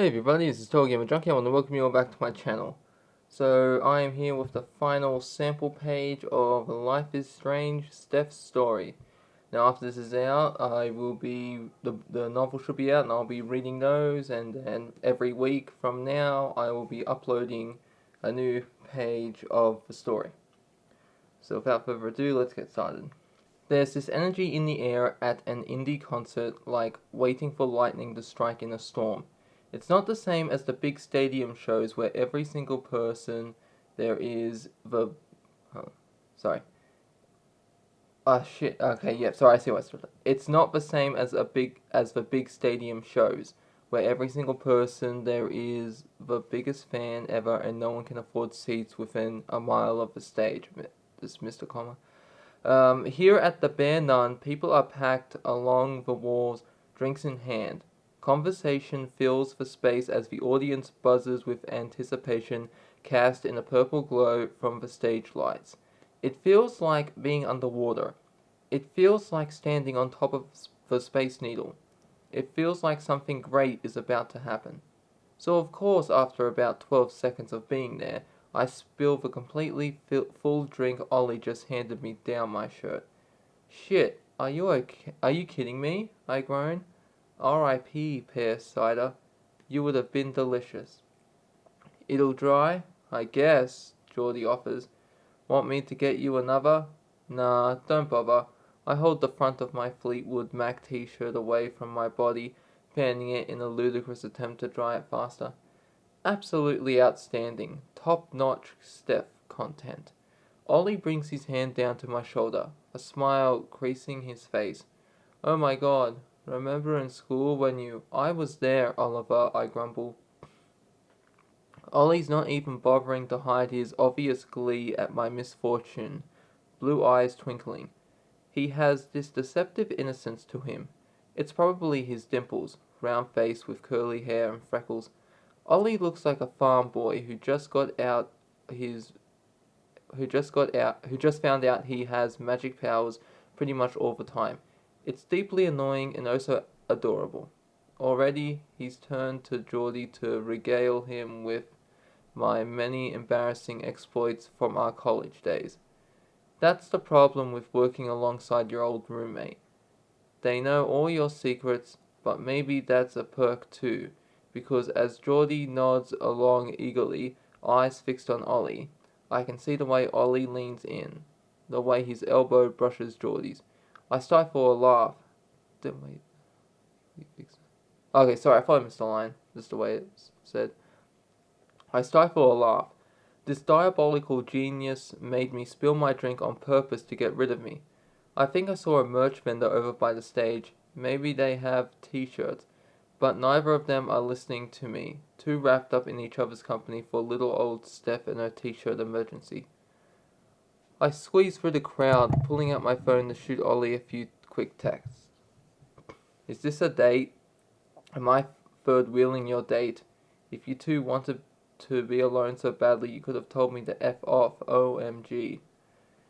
Hey everybody, this is TotalGamerJunkie. I want to welcome you all back to my channel. So, I am here with the final sample page of Life is Strange, Steph's story. Now, after this is out, the novel should be out, and I'll be reading those, and then every week from now, I will be uploading a new page of the story. So, without further ado, let's get started. There's this energy in the air at an indie concert, like waiting for lightning to strike in a storm. It's not the same as the big stadium shows where every single person there is the. Oh, sorry. Ah, shit. Okay, yeah. Sorry, I see what's. It's not the same as the big stadium shows where every single person there is the biggest fan ever, and no one can afford seats within a mile of the stage. This Mr. Comma. Here at the Bear Nun, people are packed along the walls, drinks in hand. Conversation fills the space as the audience buzzes with anticipation cast in a purple glow from the stage lights. It feels like being underwater. It feels like standing on top of the Space Needle. It feels like something great is about to happen. So of course, after about 12 seconds of being there, I spill the completely full drink Ollie just handed me down my shirt. Shit, are you okay? Are you kidding me? I groan. R.I.P. pear cider. You would have been delicious. It'll dry? I guess, Geordie offers. Want me to get you another? Nah, don't bother. I hold the front of my Fleetwood Mac t-shirt away from my body, fanning it in a ludicrous attempt to dry it faster. Absolutely outstanding. Top-notch Steph content. Ollie brings his hand down to my shoulder, a smile creasing his face. Oh my god, remember in school when you... I was there, Oliver, I grumble. Ollie's not even bothering to hide his obvious glee at my misfortune, blue eyes twinkling. He has this deceptive innocence to him. It's probably his dimples, round face with curly hair and freckles. Ollie looks like a farm boy who just found out he has magic powers pretty much all the time. It's deeply annoying and also adorable. Already he's turned to Geordie to regale him with my many embarrassing exploits from our college days. That's the problem with working alongside your old roommate. They know all your secrets, but maybe that's a perk too, because as Geordie nods along eagerly, eyes fixed on Ollie, I can see the way Ollie leans in, the way his elbow brushes Geordie's. I stifle a laugh. Wait. Okay, sorry, I thought I missed a line. Just the way it's said. I stifle a laugh. This diabolical genius made me spill my drink on purpose to get rid of me. I think I saw a merch vendor over by the stage. Maybe they have t-shirts. But neither of them are listening to me, too wrapped up in each other's company for little old Steph and her t-shirt emergency. I squeeze through the crowd, pulling out my phone to shoot Ollie a few quick texts. Is this a date? Am I third wheeling your date? If you two wanted to be alone so badly, you could have told me to F off, OMG.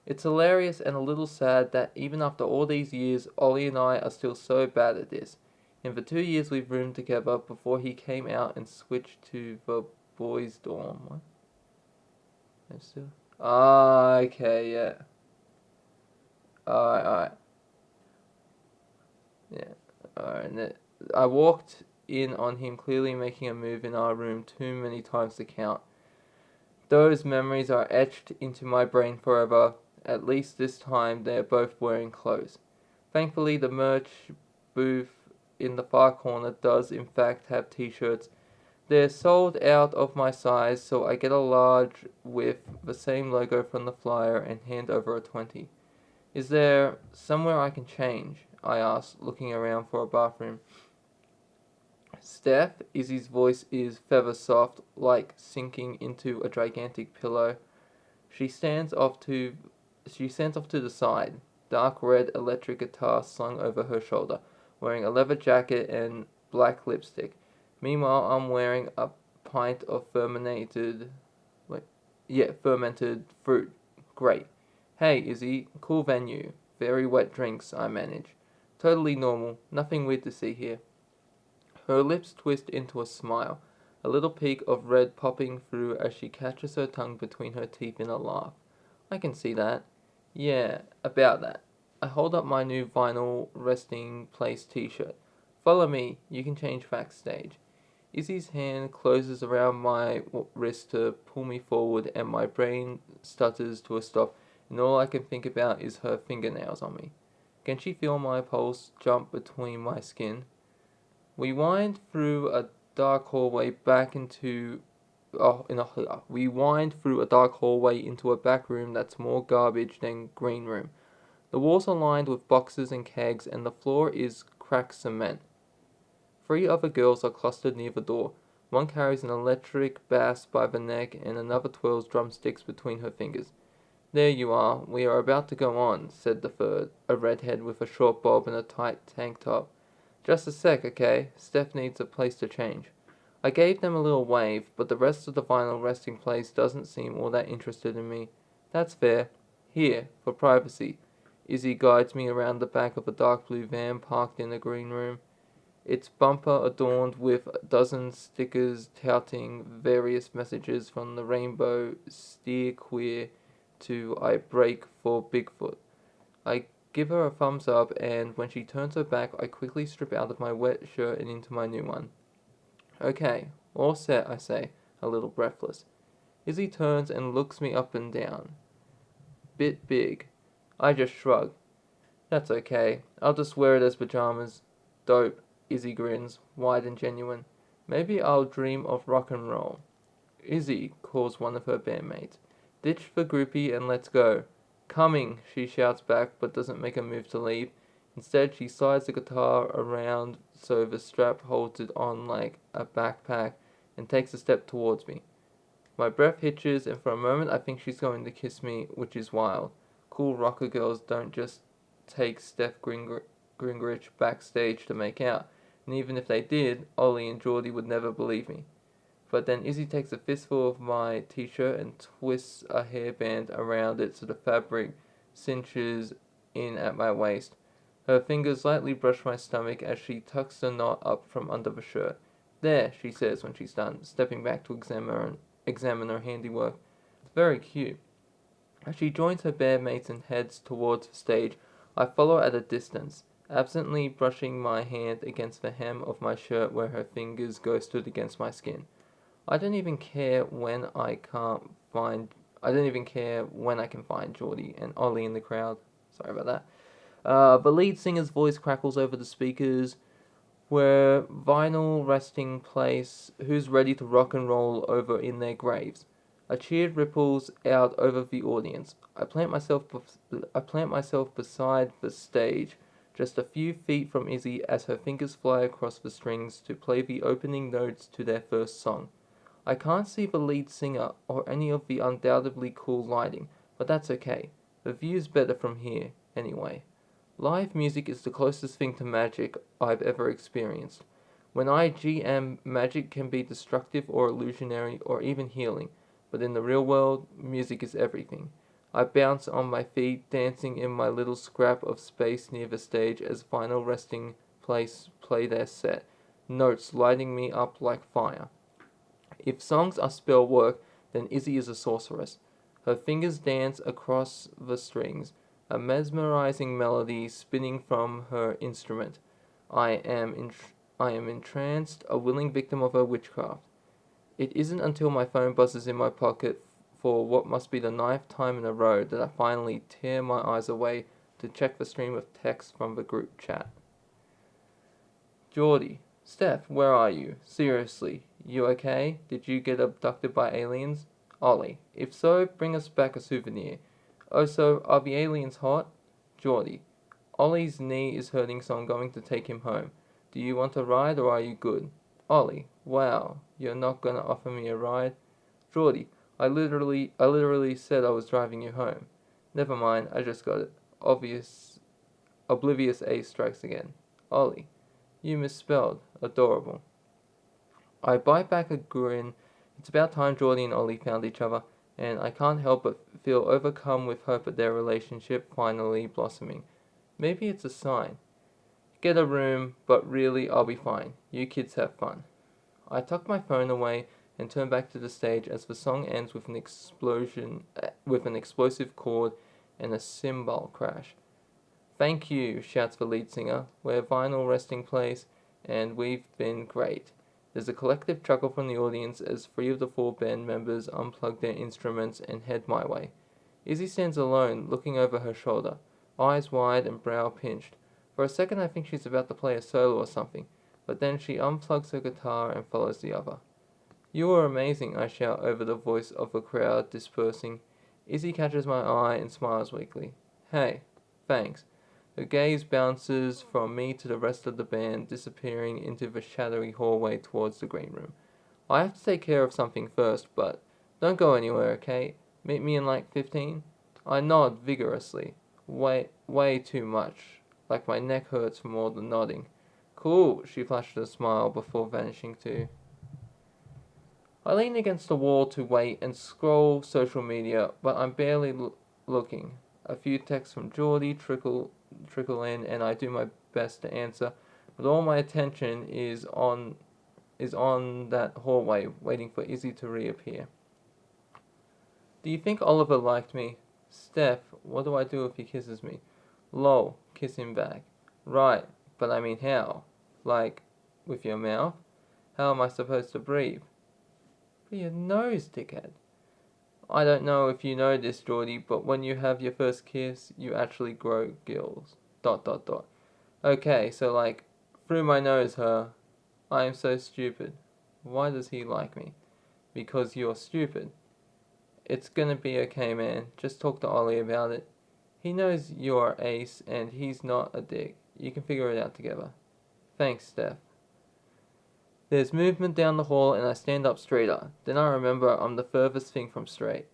It's hilarious and a little sad that even after all these years, Ollie and I are still so bad at this. In the 2 years we've roomed together before he came out and switched to the boys' dorm. What? I'm still... Ah, okay, yeah. Alright. Yeah, alright. I walked in on him clearly making a move in our room too many times to count. Those memories are etched into my brain forever. At least this time they're both wearing clothes. Thankfully, the merch booth in the far corner does in fact have t-shirts. They're sold out of my size, so I get a large with the same logo from the flyer and hand over a 20. Is there somewhere I can change? I ask, looking around for a bathroom. Steph, Izzy's voice is feather soft, like sinking into a gigantic pillow. She stands off to the side, dark red electric guitar slung over her shoulder, wearing a leather jacket and black lipstick. Meanwhile, I'm wearing a pint of fermented fruit. Great. Hey, Izzy, cool venue. Very wet drinks, I manage. Totally normal, nothing weird to see here. Her lips twist into a smile, a little peak of red popping through as she catches her tongue between her teeth in a laugh. I can see that. Yeah, about that. I hold up my new vinyl resting place t-shirt. Follow me, you can change backstage. Izzy's hand closes around my wrist to pull me forward, and my brain stutters to a stop, and all I can think about is her fingernails on me. Can she feel my pulse jump between my skin? We wind through a dark hallway back into we wind through a dark hallway into a back room that's more garbage than green room. The walls are lined with boxes and kegs, and the floor is cracked cement. 3 other girls are clustered near the door. One carries an electric bass by the neck, and another twirls drumsticks between her fingers. There you are. We are about to go on, said the third, a redhead with a short bob and a tight tank top. Just a sec, okay? Steph needs a place to change. I gave them a little wave, but the rest of the vinyl resting place doesn't seem all that interested in me. That's fair. Here, for privacy. Izzy guides me around the back of a dark blue van parked in the green room, its bumper adorned with a dozen stickers touting various messages from the rainbow steer queer to I break for Bigfoot. I give her a thumbs up, and when she turns her back, I quickly strip out of my wet shirt and into my new one. Okay, all set, I say, a little breathless. Izzy turns and looks me up and down. Bit big. I just shrug. That's okay. I'll just wear it as pajamas. Dope. Izzy grins, wide and genuine. Maybe I'll dream of rock and roll. Izzy, calls one of her bandmates. Ditch the groupie and let's go. Coming, she shouts back, but doesn't make a move to leave. Instead, she slides the guitar around so the strap holds it on like a backpack and takes a step towards me. My breath hitches, and for a moment I think she's going to kiss me, which is wild. Cool rocker girls don't just take Steph Gingrich backstage to make out, and even if they did, Ollie and Geordie would never believe me. But then Izzy takes a fistful of my t-shirt and twists a hairband around it so the fabric cinches in at my waist. Her fingers lightly brush my stomach as she tucks the knot up from under the shirt. There, she says when she's done, stepping back to examine her handiwork. It's very cute. As she joins her bandmates and heads towards the stage, I follow at a distance, absently brushing my hand against the hem of my shirt where her fingers ghosted against my skin. I don't even care when I can find Geordie and Ollie in the crowd. Sorry about that. The lead singer's voice crackles over the speakers. We're vinyl resting place. Who's ready to rock and roll over in their graves? A cheer ripples out over the audience. I plant myself beside the stage, just a few feet from Izzy as her fingers fly across the strings to play the opening notes to their first song. I can't see the lead singer or any of the undoubtedly cool lighting, but that's okay. The view's better from here, anyway. Live music is the closest thing to magic I've ever experienced. When I GM, magic can be destructive or illusionary or even healing, but in the real world, music is everything. I bounce on my feet, dancing in my little scrap of space near the stage as vinyl resting place play their set, notes lighting me up like fire. If songs are spell work, then Izzy is a sorceress. Her fingers dance across the strings, a mesmerizing melody spinning from her instrument. I am entranced, a willing victim of her witchcraft. It isn't until my phone buzzes in my pocket for what must be the 9th time in a row that I finally tear my eyes away to check the stream of text from the group chat. Geordie, Steph, where are you? Seriously, you okay? Did you get abducted by aliens? Ollie, if so, bring us back a souvenir. Oh, so are the aliens hot? Geordie, Ollie's knee is hurting, so I'm going to take him home. Do you want a ride or are you good? Ollie, wow, you're not gonna offer me a ride? Geordie, I literally said I was driving you home. Never mind, I just got it. Oblivious ace strikes again. Ollie, you misspelled. Adorable. I bite back a grin. It's about time Geordie and Ollie found each other, and I can't help but feel overcome with hope at their relationship finally blossoming. Maybe it's a sign. Get a room, but really I'll be fine. You kids have fun. I tuck my phone away and turn back to the stage as the song ends with an explosion, with an explosive chord and a cymbal crash. Thank you, shouts the lead singer. We're vinyl resting place, and we've been great. There's a collective chuckle from the audience as 3 of the 4 band members unplug their instruments and head my way. Izzy stands alone, looking over her shoulder, eyes wide and brow pinched. For a second I think she's about to play a solo or something, but then she unplugs her guitar and follows the other. You are amazing, I shout over the voice of the crowd dispersing. Izzy catches my eye and smiles weakly. Hey, thanks. Her gaze bounces from me to the rest of the band, disappearing into the shadowy hallway towards the green room. I have to take care of something first, but don't go anywhere, okay? Meet me in like 15? I nod vigorously. Way too much. Like my neck hurts from all the nodding. Cool, she flashed a smile before vanishing too. I lean against the wall to wait and scroll social media, but I'm barely looking. A few texts from Geordie trickle in, and I do my best to answer, but all my attention is on that hallway, waiting for Izzy to reappear. Do you think Oliver liked me? Steph, what do I do if he kisses me? Lol, kiss him back. Right, but I mean how? Like, with your mouth? How am I supposed to breathe? Through your nose, dickhead. I don't know if you know this, Geordie, but when you have your first kiss, you actually grow gills. ... Okay, so like, through my nose, huh? I am so stupid. Why does he like me? Because you're stupid. It's gonna be okay, man. Just talk to Ollie about it. He knows you're ace, and he's not a dick. You can figure it out together. Thanks, Steph. There's movement down the hall, and I stand up straighter. Then I remember I'm the furthest thing from straight.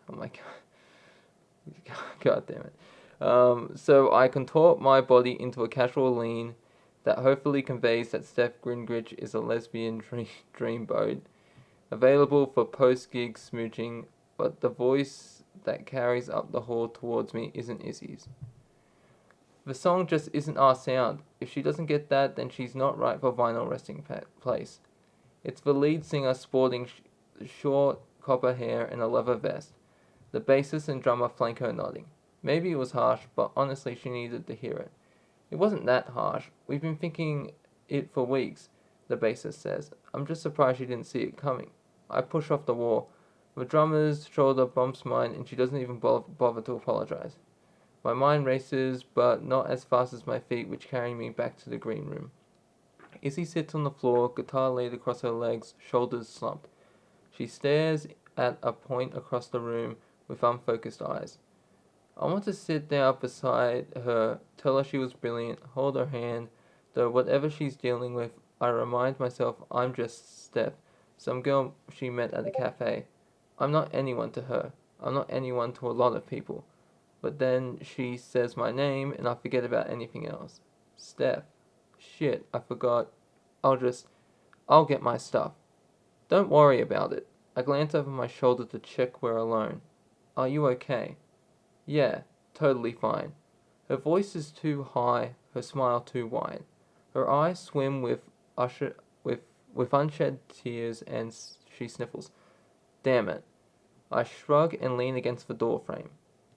Oh my god. God damn it. So I contort my body into a casual lean that hopefully conveys that Steph Gringridge is a lesbian dreamboat, available for post-gig smooching, but the voice that carries up the hall towards me isn't Izzy's. The song just isn't our sound. If she doesn't get that, then she's not right for vinyl resting place. It's the lead singer sporting short copper hair and a leather vest. The bassist and drummer flank her nodding. Maybe it was harsh, but honestly she needed to hear it. It wasn't that harsh. We've been thinking it for weeks, the bassist says. I'm just surprised she didn't see it coming. I push off the wall. The drummer's shoulder bumps mine and she doesn't even bother to apologize. My mind races, but not as fast as my feet, which carry me back to the green room. Izzy sits on the floor, guitar laid across her legs, shoulders slumped. She stares at a point across the room with unfocused eyes. I want to sit down beside her, tell her she was brilliant, hold her hand, though whatever she's dealing with, I remind myself I'm just Steph, some girl she met at a cafe. I'm not anyone to her. I'm not anyone to a lot of people. But then she says my name and I forget about anything else. Steph. Shit, I forgot. I'll get my stuff. Don't worry about it. I glance over my shoulder to check we're alone. Are you okay? Yeah, totally fine. Her voice is too high, her smile too wide. Her eyes swim with unshed tears and she sniffles. Damn it. I shrug and lean against the door frame.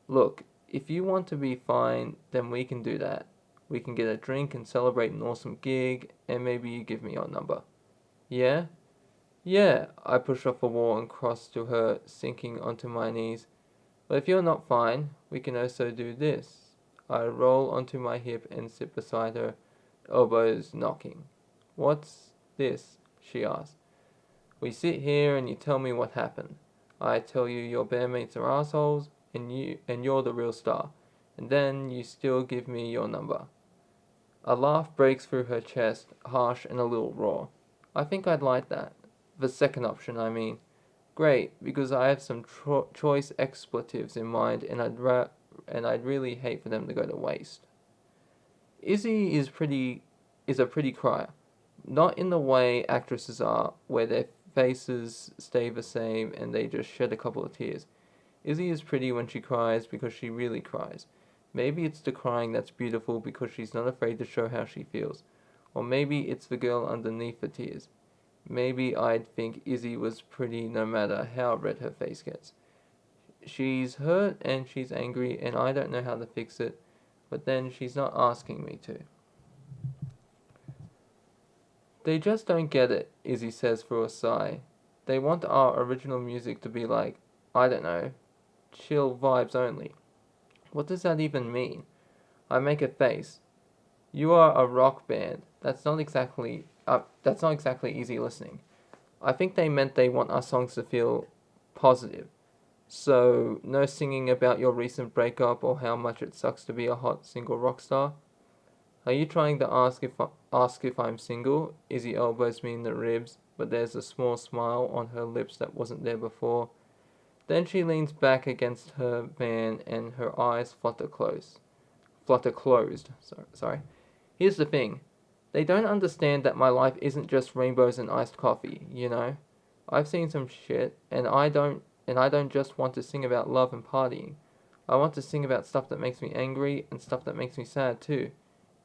Look, if you want to be fine, then we can do that. We can get a drink and celebrate an awesome gig, and maybe you give me your number. Yeah? Yeah, I push off the wall and cross to her, sinking onto my knees. But if you're not fine, we can also do this. I roll onto my hip and sit beside her, elbows knocking. What's this? She asks. We sit here and you tell me what happened. I tell you your bandmates are assholes, and you're the real star. And then you still give me your number. A laugh breaks through her chest, harsh and a little raw. I think I'd like that. The second option, I mean. Great, because I have some choice expletives in mind, and I'd really hate for them to go to waste. Izzy is a pretty crier, not in the way actresses are, where their faces stay the same and they just shed a couple of tears. Izzy is pretty when she cries because she really cries. Maybe it's the crying that's beautiful because she's not afraid to show how she feels. Or maybe it's the girl underneath the tears. Maybe I'd think Izzy was pretty no matter how red her face gets. She's hurt and she's angry and I don't know how to fix it, but then she's not asking me to. They just don't get it, Izzy says through a sigh. They want our original music to be like, I don't know, chill vibes only. What does that even mean? I make a face. You are a rock band. That's not exactly easy listening. I think they meant they want our songs to feel positive. So, no singing about your recent breakup or how much it sucks to be a hot single rock star. Are you trying to ask if I'm single? Izzy elbows me in the ribs, but there's a small smile on her lips that wasn't there before. Then she leans back against her van and her eyes flutter closed. Sorry. Here's the thing. They don't understand that my life isn't just rainbows and iced coffee, you know? I've seen some shit and I don't just want to sing about love and partying. I want to sing about stuff that makes me angry and stuff that makes me sad too.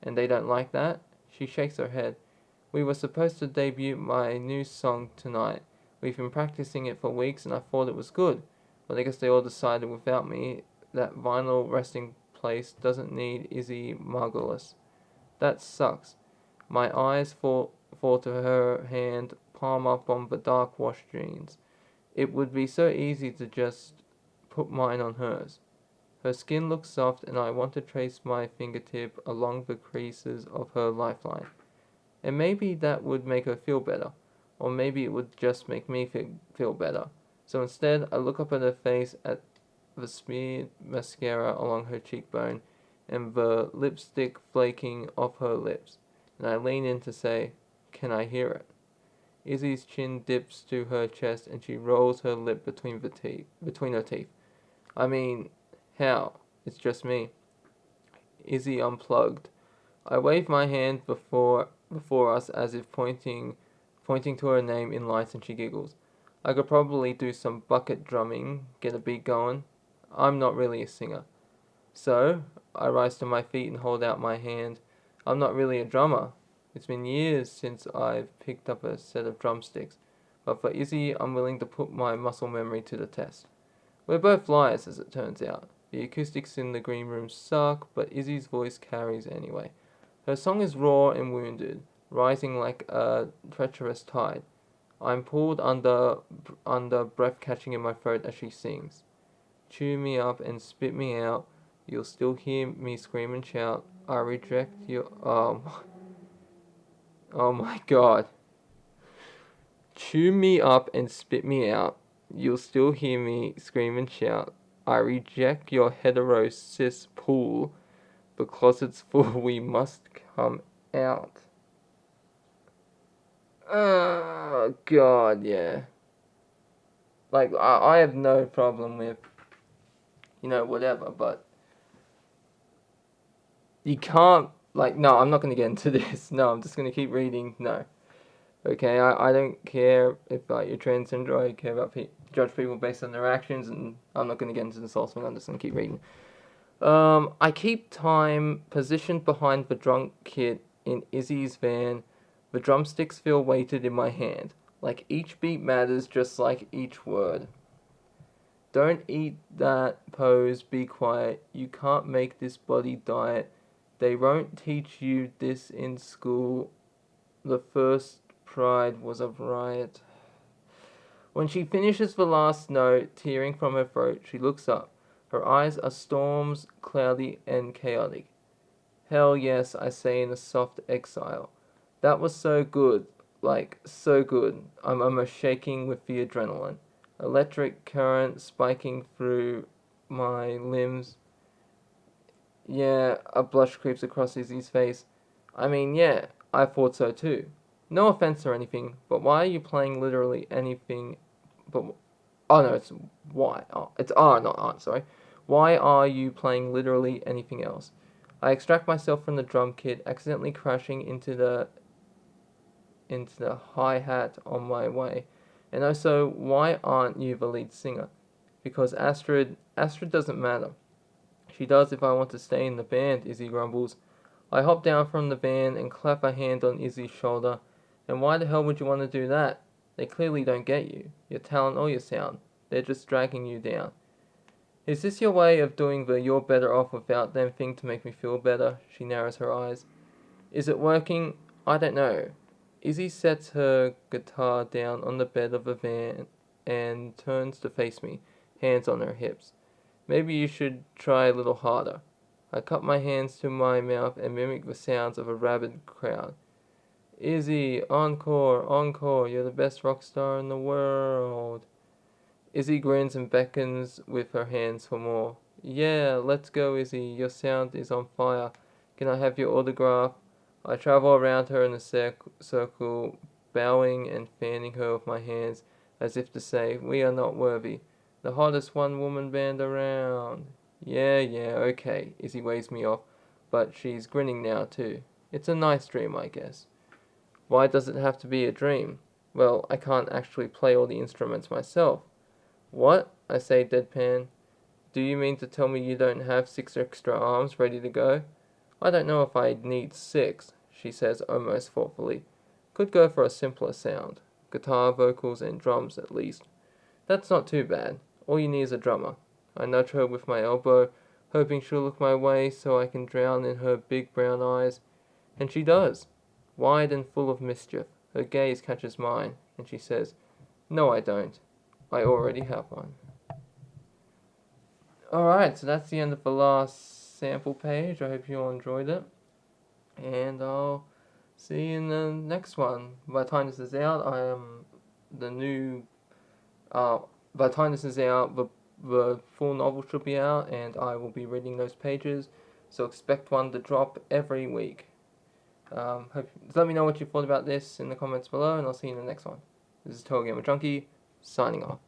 And they don't like that? She shakes her head. We were supposed to debut my new song tonight. We've been practicing it for weeks and I thought it was good. But I guess they all decided without me that vinyl resting place doesn't need Izzy Margulis. That sucks. My eyes fall to her hand, palm up on the dark wash jeans. It would be so easy to just put mine on hers. Her skin looks soft and I want to trace my fingertip along the creases of her lifeline. And maybe that would make her feel better. Or maybe it would just make me feel better. So instead, I look up at her face at the smeared mascara along her cheekbone and the lipstick flaking off her lips. And I lean in to say, Can I hear it? Izzy's chin dips to her chest and she rolls her lip between her teeth. I mean, how? It's just me. Izzy unplugged. I wave my hand before us as if pointing to her name in lights and she giggles. I could probably do some bucket drumming, get a beat going. I'm not really a singer. So, I rise to my feet and hold out my hand. I'm not really a drummer. It's been years since I've picked up a set of drumsticks. But for Izzy, I'm willing to put my muscle memory to the test. We're both liars, as it turns out. The acoustics in the green room suck, but Izzy's voice carries anyway. Her song is raw and wounded, rising like a treacherous tide. I'm pulled under breath catching in my throat as she sings. Chew me up and spit me out. You'll still hear me scream and shout. I reject your. Oh my god. Chew me up and spit me out. You'll still hear me scream and shout. I reject your hetero cis pool. The closet's full, we must come out. Oh god, yeah. Like, I have no problem with, whatever, but you can't, like, no, I'm not going to get into this. No, I'm just going to keep reading. No. Okay, I don't care if you're transgender. I care about judge people based on their actions, and I'm not going to get into this whole thing. I'm just going to keep reading. I keep time positioned behind the drunk kid in Izzy's van. The drumsticks feel weighted in my hand. Like each beat matters just like each word. Don't eat that pose, be quiet. You can't make this body diet. They won't teach you this in school. The first pride was a riot. When she finishes the last note, tearing from her throat, she looks up. Her eyes are storms, cloudy and chaotic. Hell yes, I say in a soft exile. That was so good. Like, so good. I'm almost shaking with the adrenaline. Electric current spiking through my limbs. Yeah, a blush creeps across Izzy's face. I mean, yeah, I thought so too. No offense or anything, but why are you playing literally anything but... Oh no, it's why. Oh, it's R, not R, sorry. Why are you playing literally anything else? I extract myself from the drum kit, accidentally crashing into the hi-hat on my way. And also, why aren't you the lead singer? Because Astrid doesn't matter. She does if I want to stay in the band, Izzy grumbles. I hop down from the van and clap a hand on Izzy's shoulder. And why the hell would you want to do that? They clearly don't get you, your talent or your sound. They're just dragging you down. Is this your way of doing the you're better off without them thing to make me feel better? She narrows her eyes. Is it working? I don't know. Izzy sets her guitar down on the bed of the van and turns to face me, hands on her hips. Maybe you should try a little harder. I cup my hands to my mouth and mimic the sounds of a rabid crowd. Izzy, encore, encore, you're the best rock star in the world. Izzy grins and beckons with her hands for more. Yeah, let's go, Izzy, your sound is on fire. Can I have your autograph? I travel around her in a circle, bowing and fanning her with my hands, as if to say, we are not worthy. The hottest one-woman band around. Yeah, okay. Izzy waves me off, but she's grinning now too. It's a nice dream, I guess. Why does it have to be a dream? Well, I can't actually play all the instruments myself. What? I say deadpan. Do you mean to tell me you don't have 6 extra arms ready to go? I don't know if I need 6, she says almost thoughtfully. Could go for a simpler sound. Guitar, vocals, and drums at least. That's not too bad. All you need is a drummer. I nudge her with my elbow, hoping she'll look my way so I can drown in her big brown eyes. And she does. Wide and full of mischief. Her gaze catches mine, and she says, No, I don't. I already have one. Alright, so that's the end of the last sample page. I hope you all enjoyed it. And I'll see you in the next one. By the time this is out, by the time this is out, the full novel should be out, and I will be reading those pages. So expect one to drop every week. Let me know what you thought about this in the comments below, and I'll see you in the next one. This is TotalGamerJunkie, signing off.